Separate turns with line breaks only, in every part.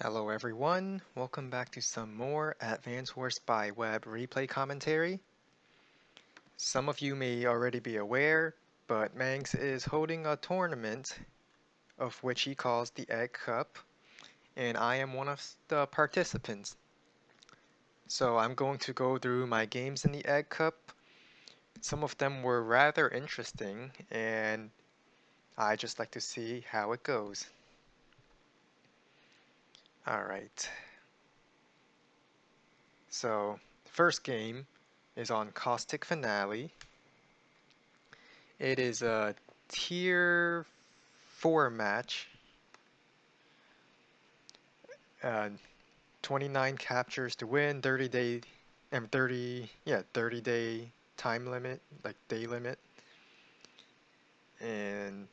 Hello everyone, welcome back to some more Advance Wars by Web replay commentary. Some of you may already be aware, but Mangs is holding a tournament of which he calls the Egg Cup, and I am one of the participants. So I'm going to go through my games in the Egg Cup. Some of them were rather interesting, and I just like to see how it goes. Alright. So, the first game is on Caustic Finale. It is a tier 4 match. 29 captures to win, 30-day and 30-day time limit, like day limit. And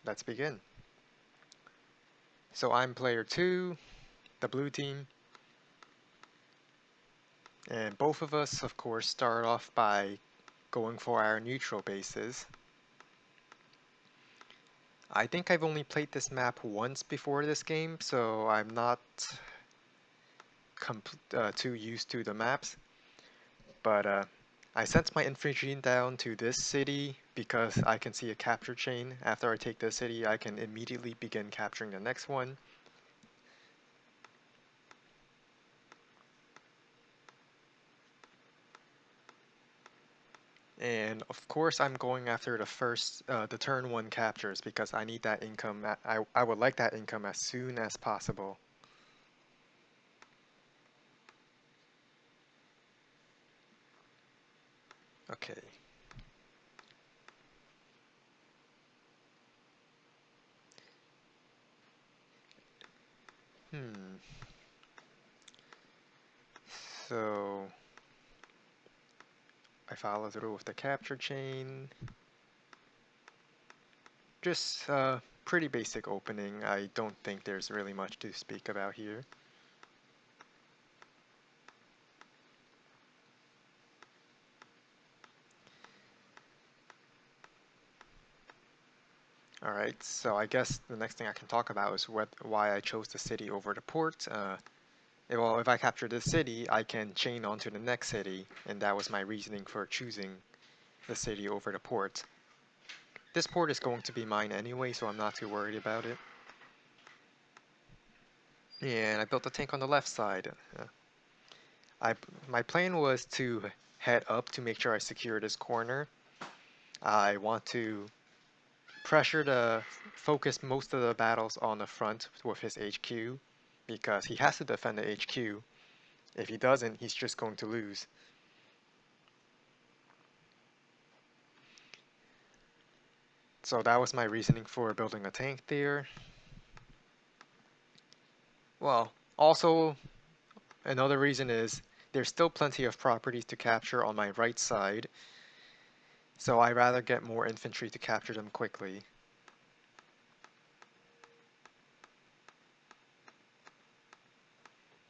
let's begin. So I'm player 2, the blue team. And both of us, of course, start off by going for our neutral bases. I think I've only played this map once before this game, so I'm not too used to the maps. But I sent my infantry down to this city because I can see a capture chain. After I take this city, I can immediately begin capturing the next one. And of course, I'm going after the turn 1 captures because I need that income. I would like that income as soon as possible. Okay. So I follow through with the capture chain. Just pretty basic opening. I don't think there's really much to speak about here. Alright, so I guess the next thing I can talk about is why I chose the city over the port. Well, if I capture this city, I can chain onto the next city, and that was my reasoning for choosing the city over the port. This port is going to be mine anyway, so I'm not too worried about it. And I built a tank on the left side. My plan was to head up to make sure I secure this corner. I want to focus most of the battles on the front with his HQ, because he has to defend the HQ. If he doesn't, he's just going to lose. So that was my reasoning for building a tank there. Well, also another reason is there's still plenty of properties to capture on my right side, so I'd rather get more infantry to capture them quickly.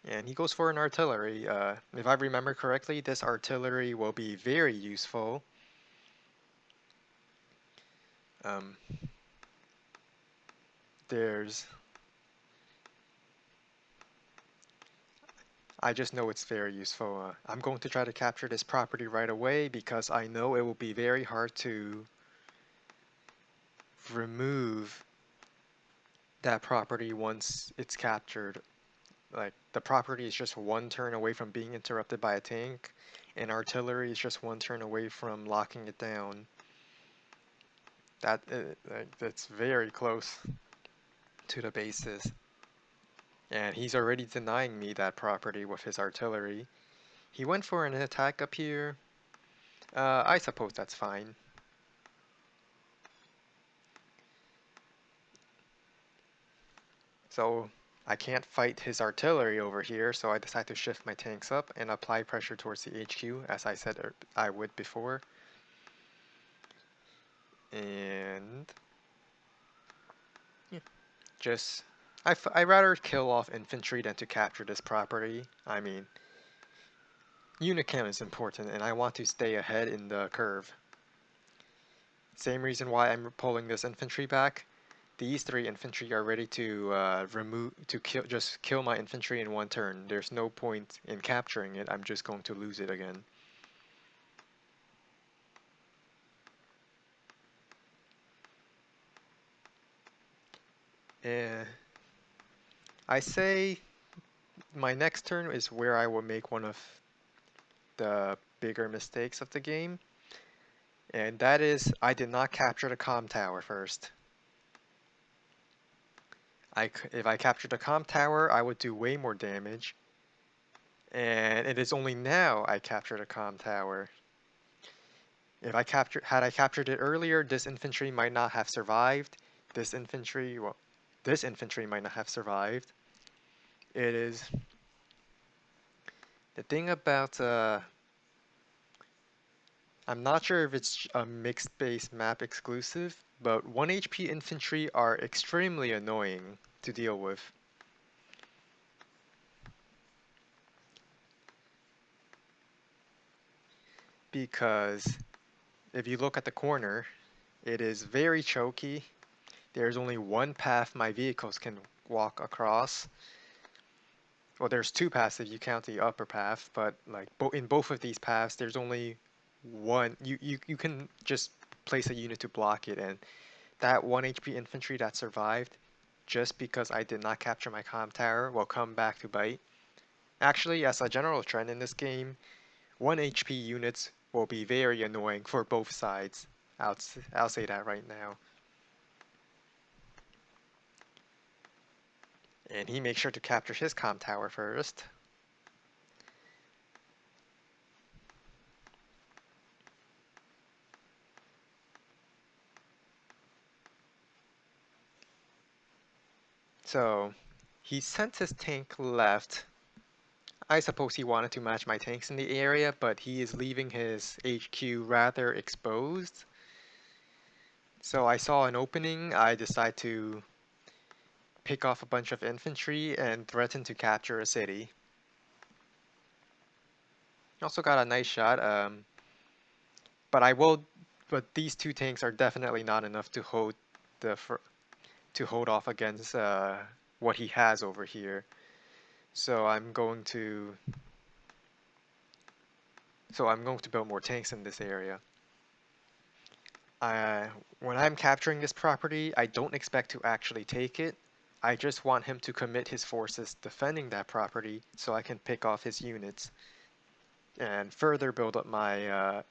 And he goes for an artillery. If I remember correctly, this artillery will be very useful. I just know it's very useful. I'm going to try to capture this property right away because I know it will be very hard to remove that property once it's captured. Like, the property is just one turn away from being interrupted by a tank, and artillery is just one turn away from locking it down. That's very close to the bases. And he's already denying me that property with his artillery. He went for an attack up here. I suppose that's fine. So I can't fight his artillery over here, so I decide to shift my tanks up and apply pressure towards the HQ, as I said I would before. And yeah, I'd rather kill off infantry than to capture this property. I mean, unit count is important, and I want to stay ahead in the curve. Same reason why I'm pulling this infantry back. these 3 infantry are ready to just kill my infantry in one turn. There's no point in capturing it. I'm just going to lose it again. Eh, I say my next turn is where I will make one of the bigger mistakes of the game, and that is I did not capture the comm tower first. If I captured the comm tower, I would do way more damage, and it is only now I captured a comm tower. If had I captured it earlier, this infantry might not have survived. This infantry, well, this infantry might not have survived. It is the thing about I'm not sure if it's a mixed base map exclusive, but 1 HP infantry are extremely annoying to deal with. Because if you look at the corner, it is very choky. There's only one path my vehicles can walk across. Well, there's two paths if you count the upper path, but like in both of these paths, there's only one. You can just place a unit to block it, and that 1 HP infantry that survived, just because I did not capture my comm tower, will come back to bite. Actually, as a general trend in this game, 1 HP units will be very annoying for both sides. I'll say that right now. And he makes sure to capture his comm tower first. So, he sent his tank left. I suppose he wanted to match my tanks in the area, but he is leaving his HQ rather exposed. So I saw an opening, I decided to pick off a bunch of infantry and threaten to capture a city. Also got a nice shot, but these two tanks are definitely not enough to hold off against what he has over here. So I'm going to build more tanks in this area. When I'm capturing this property, I don't expect to actually take it. I just want him to commit his forces defending that property so I can pick off his units and further build up my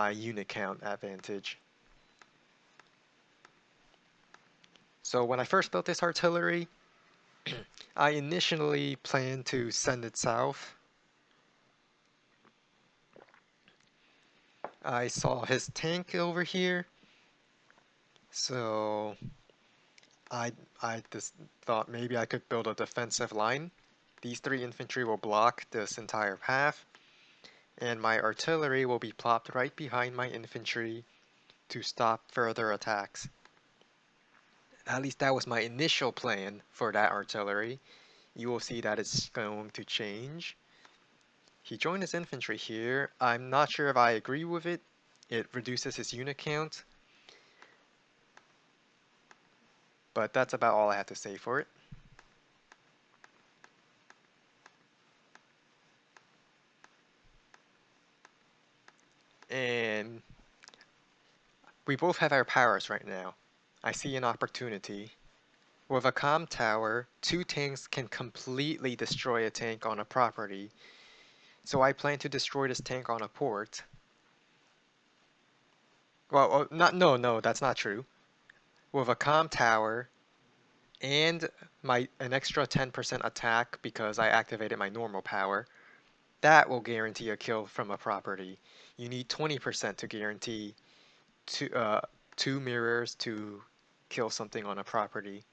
unit count advantage. So when I first built this artillery, I initially planned to send it south. I saw his tank over here, so I just thought maybe I could build a defensive line. These 3 infantry will block this entire path, and my artillery will be plopped right behind my infantry to stop further attacks. At least that was my initial plan for that artillery. You will see that it's going to change. He joined his infantry here. I'm not sure if I agree with it. It reduces his unit count, but that's about all I have to say for it. And we both have our powers right now. I see an opportunity. With a comm tower, 2 tanks can completely destroy a tank on a property. So I plan to destroy this tank on a port. Well, no, that's not true. With a comm tower and an extra 10% attack because I activated my normal power, that will guarantee a kill from a property. You need 20% to guarantee 2 mirrors to kill something on a property.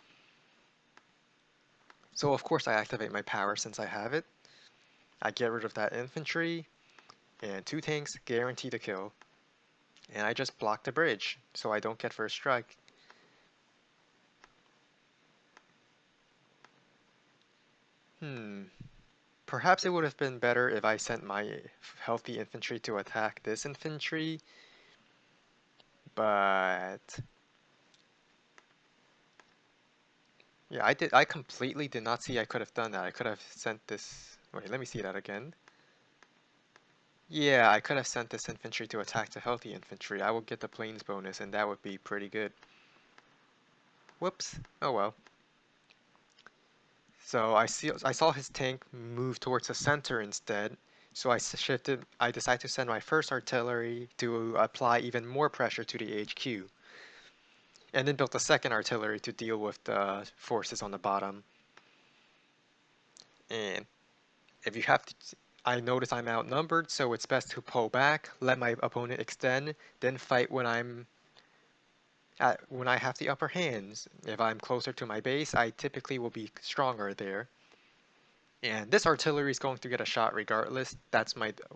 So of course I activate my power since I have it. I get rid of that infantry, and 2 tanks guarantee the kill. And I just block the bridge, so I don't get first strike. Perhaps it would have been better if I sent my healthy infantry to attack this infantry, but Yeah, I did. I completely did not see I could have done that. I could have sent this. Wait, let me see that again. Yeah, I could have sent this infantry to attack the healthy infantry. I would get the planes bonus, and that would be pretty good. Whoops. Oh well. So I saw his tank move towards the center instead. So shifted. I decided to send my first artillery to apply even more pressure to the HQ, and then built a second artillery to deal with the forces on the bottom. And if you have to, I notice I'm outnumbered, so it's best to pull back, let my opponent extend, then fight when I have the upper hands. If I'm closer to my base, I typically will be stronger there. And this artillery is going to get a shot regardless. That's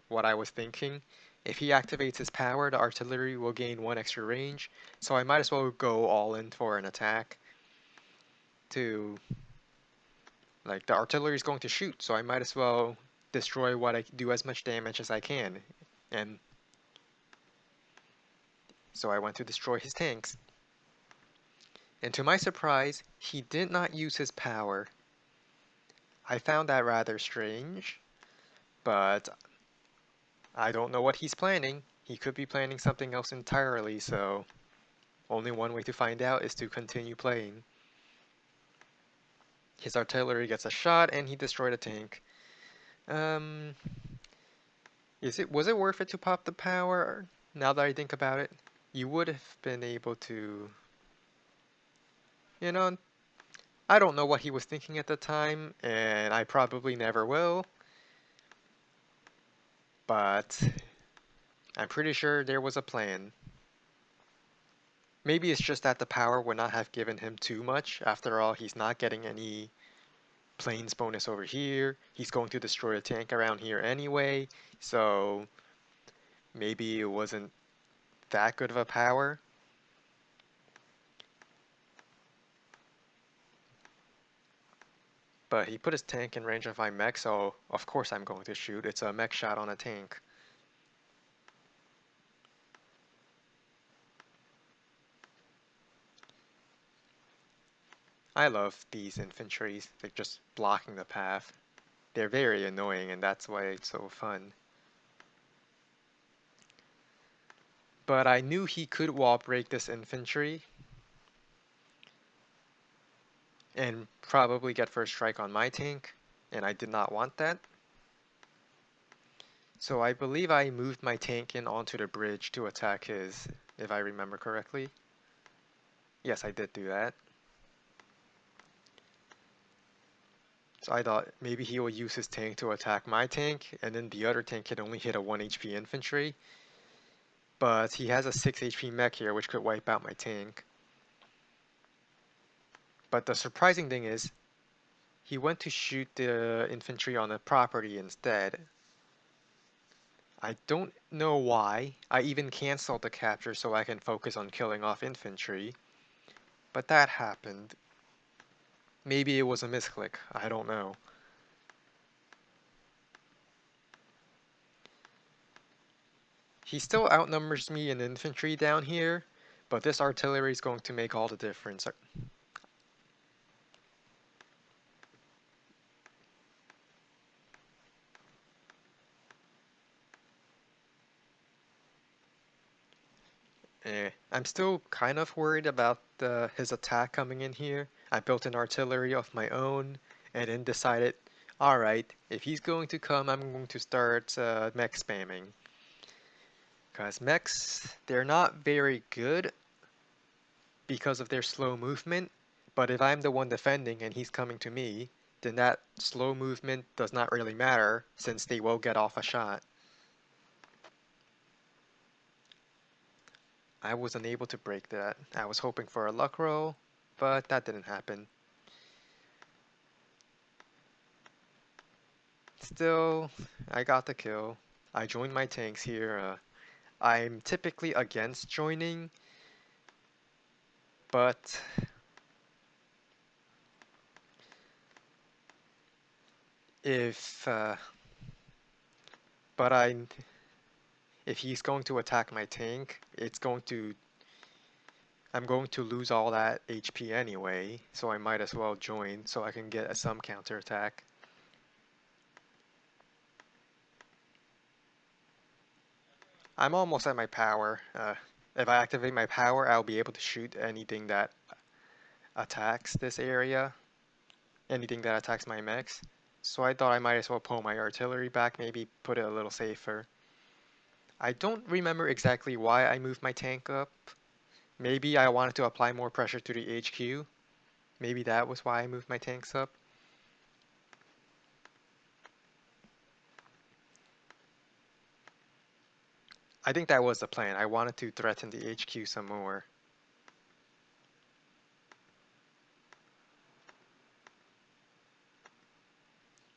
what I was thinking. If he activates his power, the artillery will gain 1 extra range, so I might as well go all in for an attack to, like, the artillery is going to shoot, so I might as well destroy what I do as much damage as I can. And so I went to destroy his tanks. And to my surprise, he did not use his power. I found that rather strange, but I don't know what he's planning. He could be planning something else entirely, so only one way to find out is to continue playing. His artillery gets a shot and he destroyed a tank. Um, was it worth it to pop the power? Now that I think about it, you would have been able to, you know, I don't know what he was thinking at the time, and I probably never will, but I'm pretty sure there was a plan. Maybe it's just that the power would not have given him too much. After all, he's not getting any planes bonus over here. He's going to destroy a tank around here anyway, so maybe it wasn't that good of a power. But he put his tank in range of my mech, so of course I'm going to shoot. It's a mech shot on a tank. I love these infantries. They're just blocking the path. They're very annoying, and that's why it's so fun. But I knew he could wall break this infantry and probably get first strike on my tank, and I did not want that. So I believe I moved my tank in onto the bridge to attack his, if I remember correctly. Yes, I did do that. So I thought maybe he will use his tank to attack my tank, and then the other tank can only hit a 1 HP infantry. But he has a 6 HP mech here, which could wipe out my tank. But the surprising thing is, he went to shoot the infantry on the property instead. I don't know why. I even canceled the capture so I can focus on killing off infantry. But that happened. Maybe it was a misclick. I don't know. He still outnumbers me in infantry down here, but this artillery is going to make all the difference. I'm still kind of worried about his attack coming in here. I built an artillery of my own and then decided, alright, if he's going to come, I'm going to start mech spamming. Because mechs, they're not very good because of their slow movement, but if I'm the one defending and he's coming to me, then that slow movement does not really matter since they will get off a shot. I was unable to break that. I was hoping for a luck roll, but that didn't happen. Still, I got the kill. I joined my tanks here. I'm typically against joining, but if but I if he's going to attack my tank, it's going to I'm going to lose all that HP anyway, so I might as well join so I can get some counterattack. I'm almost at my power. If I activate my power, I'll be able to shoot anything that attacks this area, anything that attacks my mechs. So I thought I might as well pull my artillery back, maybe put it a little safer. I don't remember exactly why I moved my tank up. Maybe I wanted to apply more pressure to the HQ. Maybe that was why I moved my tanks up. I think that was the plan. I wanted to threaten the HQ some more.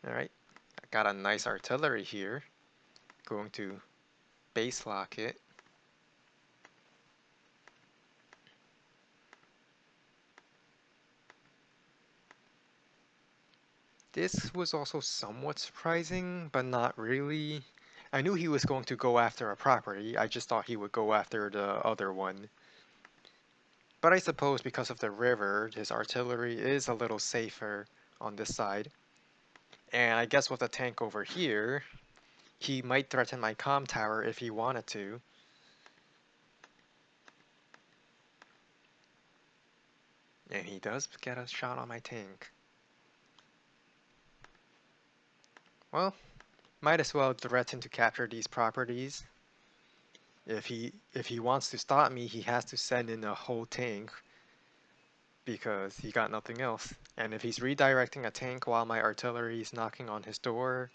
Alright, I got a nice artillery here. Going to base lock it. This was also somewhat surprising, but not really. I knew he was going to go after a property, I just thought he would go after the other one. But I suppose because of the river, his artillery is a little safer on this side. And I guess with a tank over here, he might threaten my comm tower if he wanted to. And he does get a shot on my tank. Well, might as well threaten to capture these properties. If he wants to stop me, he has to send in a whole tank because he got nothing else. And if he's redirecting a tank while my artillery is knocking on his door,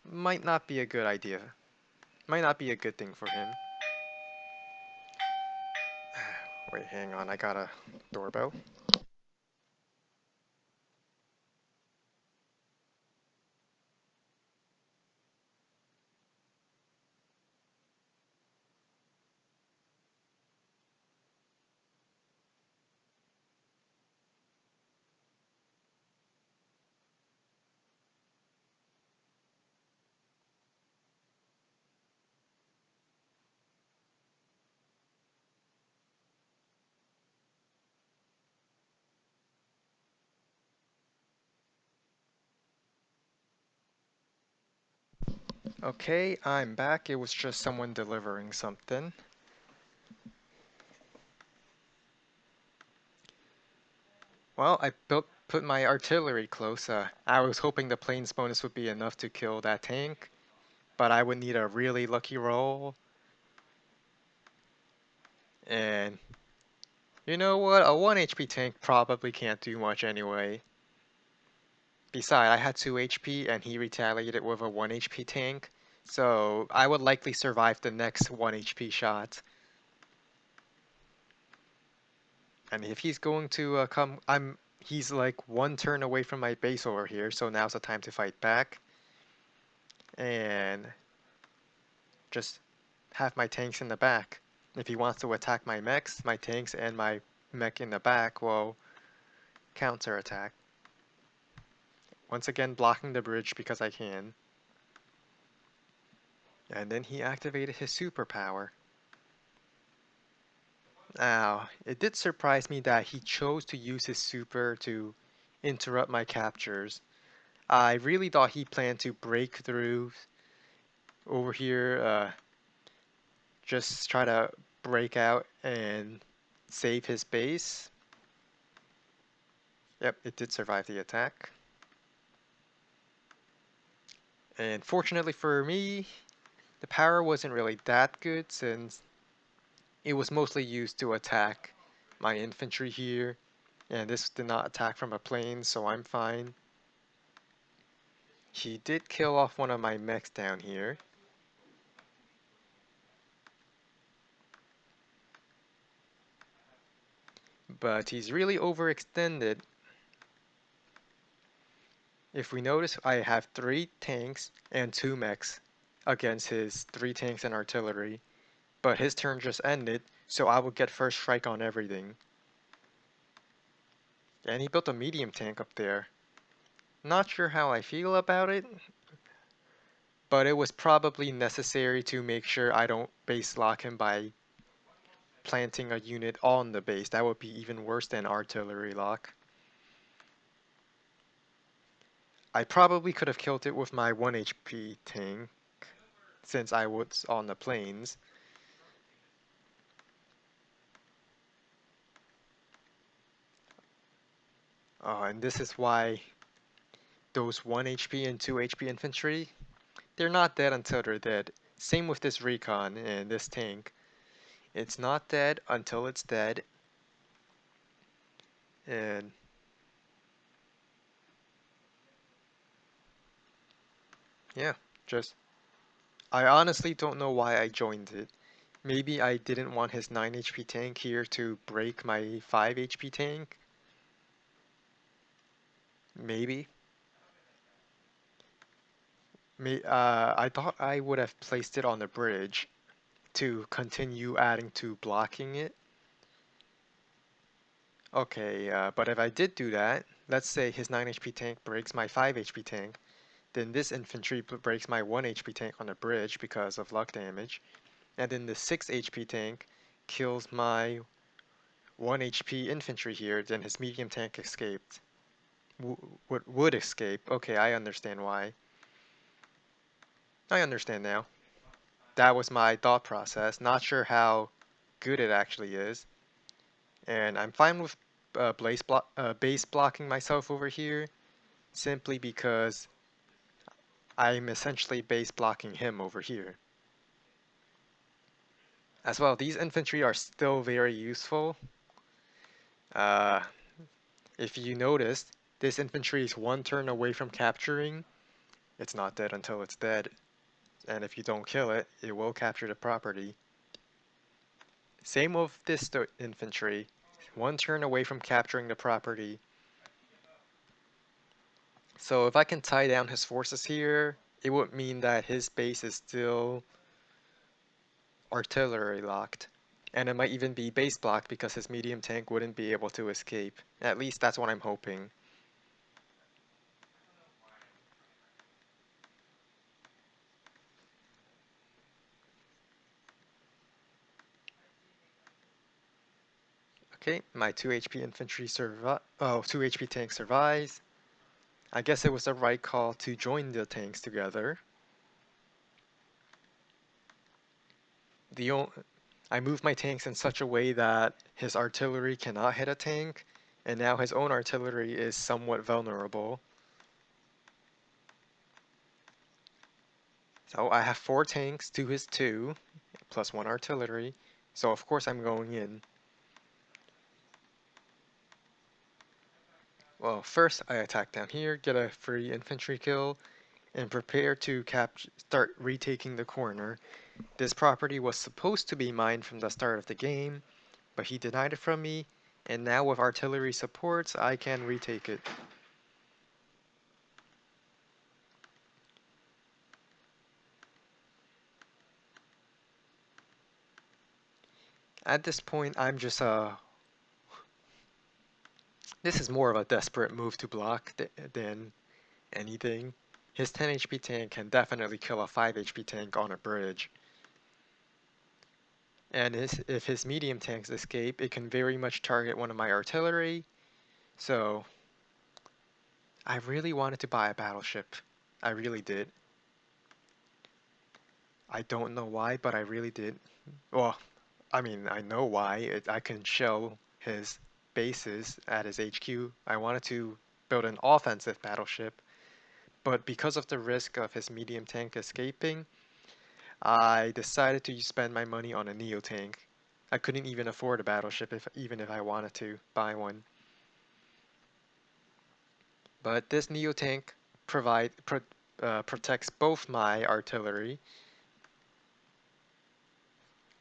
might not be a good idea. Might not be a good thing for him. Wait, hang on, I got a doorbell. Okay, I'm back. It was just someone delivering something. Well, I put my artillery close. I was hoping the planes bonus would be enough to kill that tank, but I would need a really lucky roll. And you know what? A 1 HP tank probably can't do much anyway. Besides, I had 2 HP and he retaliated with a 1 HP tank, so I would likely survive the next 1 HP shot. And if he's going to he's like one turn away from my base over here, so now's the time to fight back. And just have my tanks in the back. If he wants to attack my mechs, my tanks and my mech in the back will counterattack. Once again, blocking the bridge because I can. And then he activated his superpower. Now, it did surprise me that he chose to use his super to interrupt my captures. I really thought he planned to break through over here, just try to break out and save his base. Yep, it did survive the attack. And fortunately for me, the power wasn't really that good since it was mostly used to attack my infantry here. And this did not attack from a plane, so I'm fine. He did kill off one of my mechs down here. But he's really overextended. If we notice, I have 3 tanks and 2 mechs against his 3 tanks and artillery. But his turn just ended, so I will get first strike on everything. And he built a medium tank up there. Not sure how I feel about it, but it was probably necessary to make sure I don't base lock him by planting a unit on the base. That would be even worse than artillery lock. I probably could have killed it with my 1 HP tank since I was on the plains. And this is why those 1 HP and 2 HP infantry, they're not dead until they're dead. Same with this recon and this tank. It's not dead until it's dead. And yeah, just I honestly don't know why I joined it. Maybe I didn't want his 9 HP tank here to break my 5 HP tank. Maybe. I thought I would have placed it on the bridge to continue adding to blocking it. Okay, but if I did do that, let's say his 9 HP tank breaks my 5 HP tank, then this infantry breaks my 1 HP tank on the bridge because of luck damage, and then the 6 HP tank kills my 1 HP infantry here, then his medium tank escaped. Would escape. Okay, I understand why. I understand now. That was my thought process. Not sure how good it actually is. And I'm fine with base blocking myself over here, simply because I'm essentially base blocking him over here. As well, these infantry are still very useful. Uh, if you noticed, this infantry is 1 turn away from capturing. It's not dead until it's dead. And if you don't kill it, it will capture the property. Same with this infantry. 1 turn away from capturing the property. So if I can tie down his forces here, it would mean that his base is still artillery locked. And it might even be base blocked because his medium tank wouldn't be able to escape. At least that's what I'm hoping. Okay, my 2 HP infantry 2 HP tank survives. I guess it was the right call to join the tanks together. I moved my tanks in such a way that his artillery cannot hit a tank, and now his own artillery is somewhat vulnerable. So I have 4 tanks to his 2, plus 1 artillery, so of course I'm going in. Well, first I attack down here, get a free infantry kill, and prepare to start retaking the corner. This property was supposed to be mine from the start of the game, but he denied it from me, and now with artillery supports I can retake it. At this point I'm just this is more of a desperate move to block than anything. His 10 HP tank can definitely kill a 5 HP tank on a bridge. And if his medium tanks escape, it can very much target one of my artillery. So I really wanted to buy a battleship. I really did. I don't know why, but I really did. Well, I mean, I know why. I can shell his bases at his HQ. I wanted to build an offensive battleship, but because of the risk of his medium tank escaping, I decided to spend my money on a neo tank. I couldn't even afford a battleship even if I wanted to buy one. But this neo tank protects both my artillery.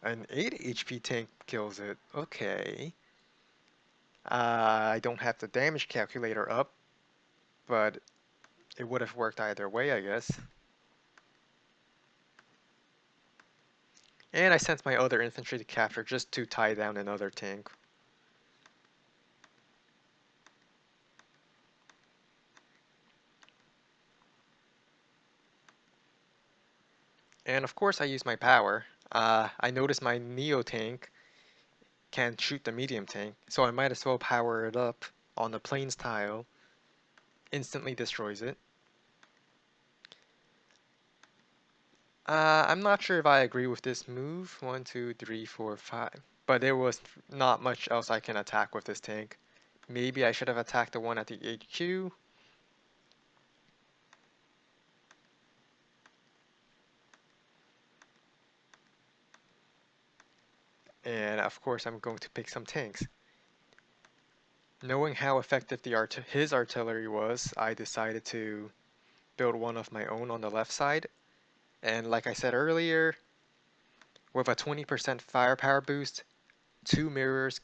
An 8 HP tank kills it. Okay. I don't have the damage calculator up, but it would have worked either way, I guess. And I sent my other infantry to capture just to tie down another tank. And of course I use my power. I noticed my Neo tank can't shoot the medium tank, so I might as well power it up on the plains tile. Instantly destroys it. I'm not sure if I agree with this move. 1, 2, 3, 4, 5. But there was not much else I can attack with this tank. Maybe I should have attacked the one at the HQ. And of course I'm going to pick some tanks. Knowing how effective his artillery was, I decided to build one of my own on the left side. And like I said earlier, with a 20% firepower boost, 2 mirrors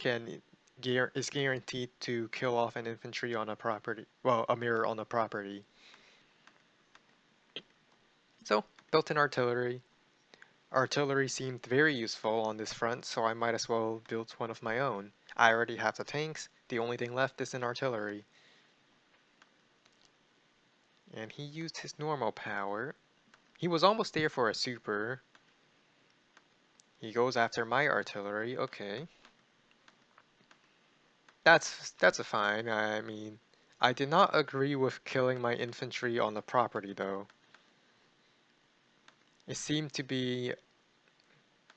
is guaranteed to kill off an infantry on a property. Well, a mirror on a property. So, built in artillery. Artillery seemed very useful on this front, so I might as well build one of my own. I already have the tanks, the only thing left is an artillery. And he used his normal power. He was almost there for a super. He goes after my artillery, okay. That's a fine, I mean, I did not agree with killing my infantry on the property though. It seemed to be,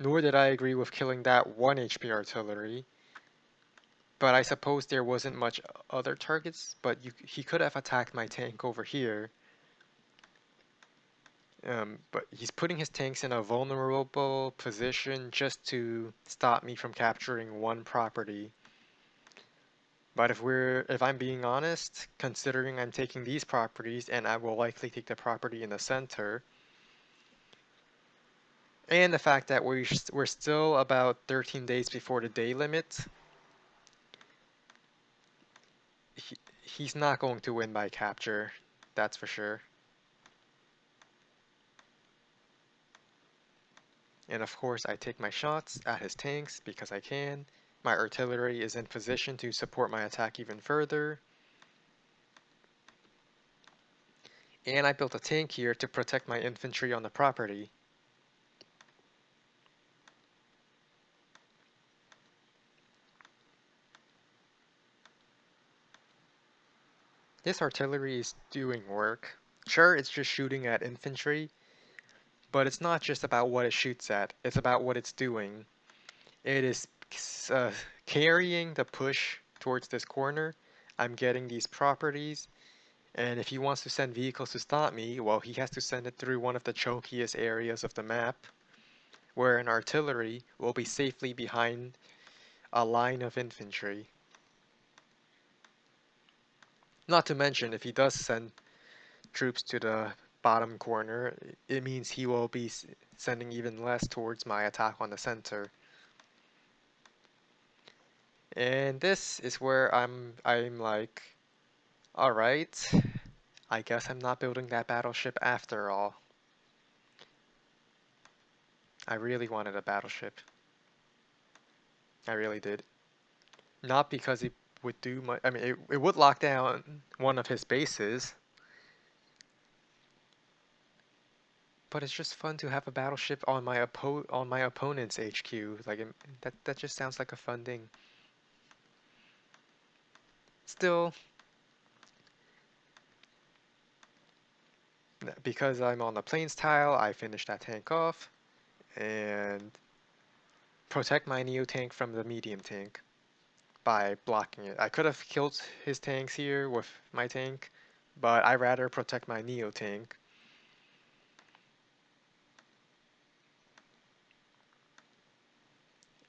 nor did I agree with killing that 1 HP artillery. But I suppose there wasn't much other targets, but he could have attacked my tank over here. But he's putting his tanks in a vulnerable position just to stop me from capturing one property. But if I'm being honest, considering I'm taking these properties and I will likely take the property in the center, and the fact that we're still about 13 days before the day limit, he's not going to win by capture, that's for sure. And of course I take my shots at his tanks because I can. My artillery is in position to support my attack even further. And I built a tank here to protect my infantry on the property. This artillery is doing work. Sure, it's just shooting at infantry, but it's not just about what it shoots at, it's about what it's doing. It is uh, carrying the push towards this corner. I'm getting these properties, and if he wants to send vehicles to stop me, well, he has to send it through one of the chokiest areas of the map, where an artillery will be safely behind a line of infantry. Not to mention, if he does send troops to the bottom corner, it means he will be sending even less towards my attack on the center. And this is where I'm like, alright, I guess I'm not building that battleship after all. I really wanted a battleship. I really did. Not because it would do much, I mean, it would lock down one of his bases, but it's just fun to have a battleship on my opponent's HQ. Like that just sounds like a fun thing. Still, because I'm on the plains tile, I finish that tank off and protect my neo tank from the medium tank by blocking it. I could have killed his tanks here with my tank, but I rather protect my neo tank.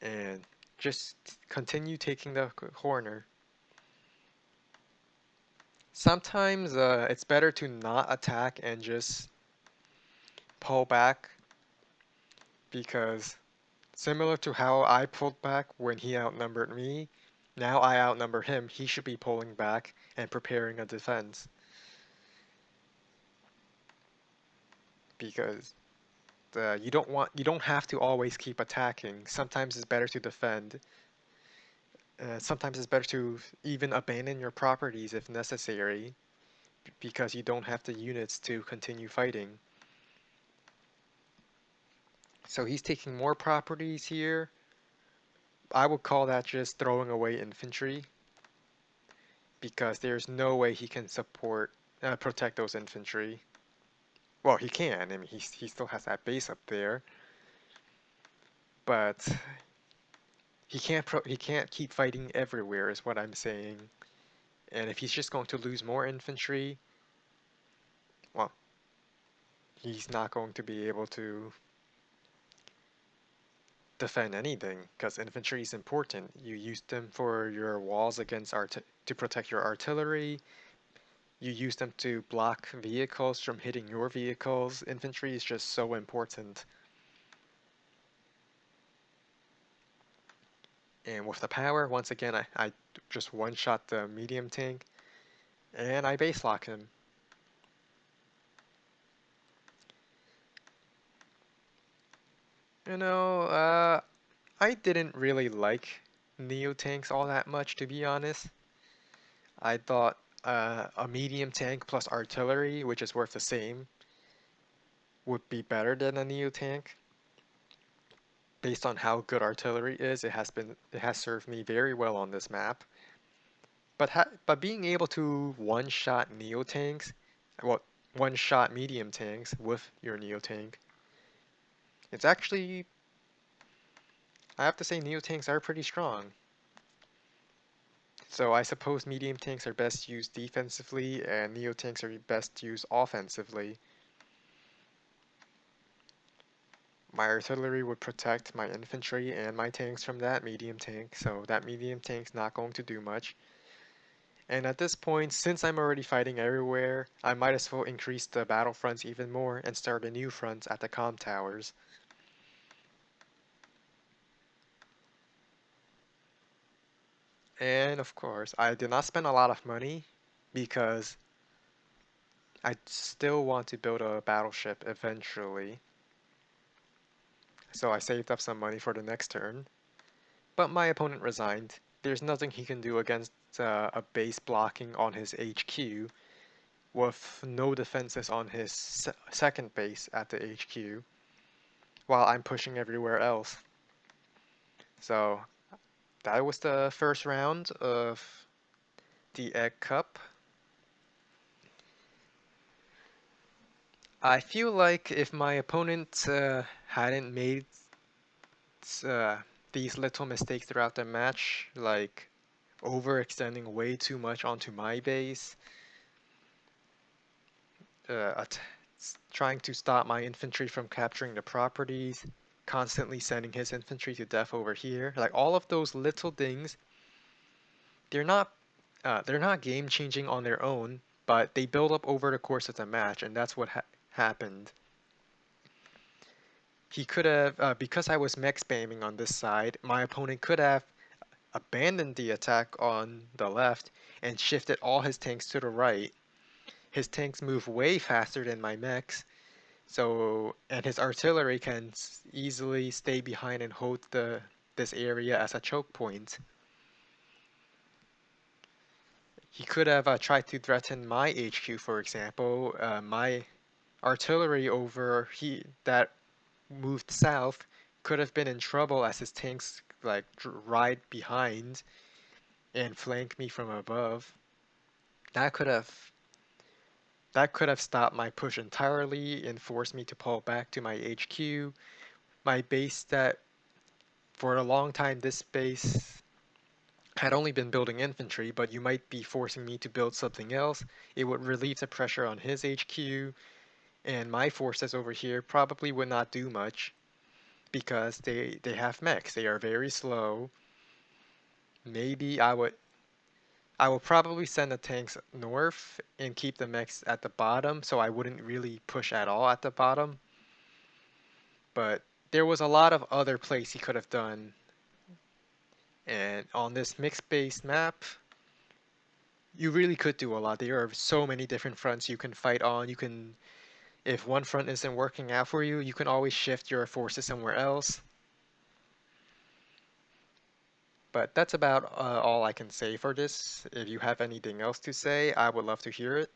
And just continue taking the corner. Sometimes it's better to not attack and just pull back, because similar to how I pulled back when he outnumbered me, now I outnumber him, he should be pulling back and preparing a defense. Because you don't have to always keep attacking. Sometimes it's better to defend. Sometimes it's better to even abandon your properties if necessary, because you don't have the units to continue fighting. So he's taking more properties here. I would call that just throwing away infantry because there's no way he can protect those infantry. Well, he can. I mean, he still has that base up there, but he can't keep fighting everywhere, is what I'm saying. And if he's just going to lose more infantry, well, he's not going to be able to defend anything because infantry is important. You use them for your walls against to protect your artillery. You use them to block vehicles from hitting your vehicles. Infantry is just so important. And with the power, once again, I just one-shot the medium tank, and I base lock him. You know, I didn't really like Neo tanks all that much, to be honest. I thought a medium tank plus artillery, which is worth the same, would be better than a Neo tank. Based on how good artillery is, it has served me very well on this map. But being able to one-shot Neo tanks, well, one-shot medium tanks with your Neo tank, it's actually, I have to say, Neo tanks are pretty strong. So I suppose medium tanks are best used defensively, and Neo tanks are best used offensively. My artillery would protect my infantry and my tanks from that medium tank, so that medium tank's not going to do much. And at this point, since I'm already fighting everywhere, I might as well increase the battle fronts even more and start a new front at the comm towers. And of course, I did not spend a lot of money because I still want to build a battleship eventually. So I saved up some money for the next turn. But my opponent resigned. There's nothing he can do against a base blocking on his HQ with no defenses on his second base at the HQ while I'm pushing everywhere else. So that was the first round of the Egg Cup. I feel like if my opponent hadn't made uh, these little mistakes throughout the match, like overextending way too much onto my base, uh, trying to stop my infantry from capturing the properties, constantly sending his infantry to death over here, like all of those little things, they're not they're not game changing on their own, but they build up over the course of the match, and that's what happened. He could have, because I was mech spamming on this side, my opponent could have abandoned the attack on the left and shifted all his tanks to the right. His tanks move way faster than my mechs, so and his artillery can easily stay behind and hold this area as a choke point. He could have tried to threaten my HQ, for example. My artillery that moved south could have been in trouble as his tanks like ride behind and flank me from above. That could have that could have stopped my push entirely and forced me to pull back to my HQ. My base that for a long time this base had only been building infantry, but you might be forcing me to build something else. It would relieve the pressure on his HQ, and my forces over here probably would not do much because they have mechs. They are very slow. Maybe I will probably send the tanks north and keep the mechs at the bottom, so I wouldn't really push at all at the bottom. But there was a lot of other plays he could have done. And on this mixed-based map, you really could do a lot. There are so many different fronts you can fight on. If one front isn't working out for you, you can always shift your forces somewhere else. But that's about all I can say for this. If you have anything else to say, I would love to hear it.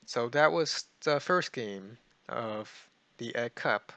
So that was the first game of the Egg Cup.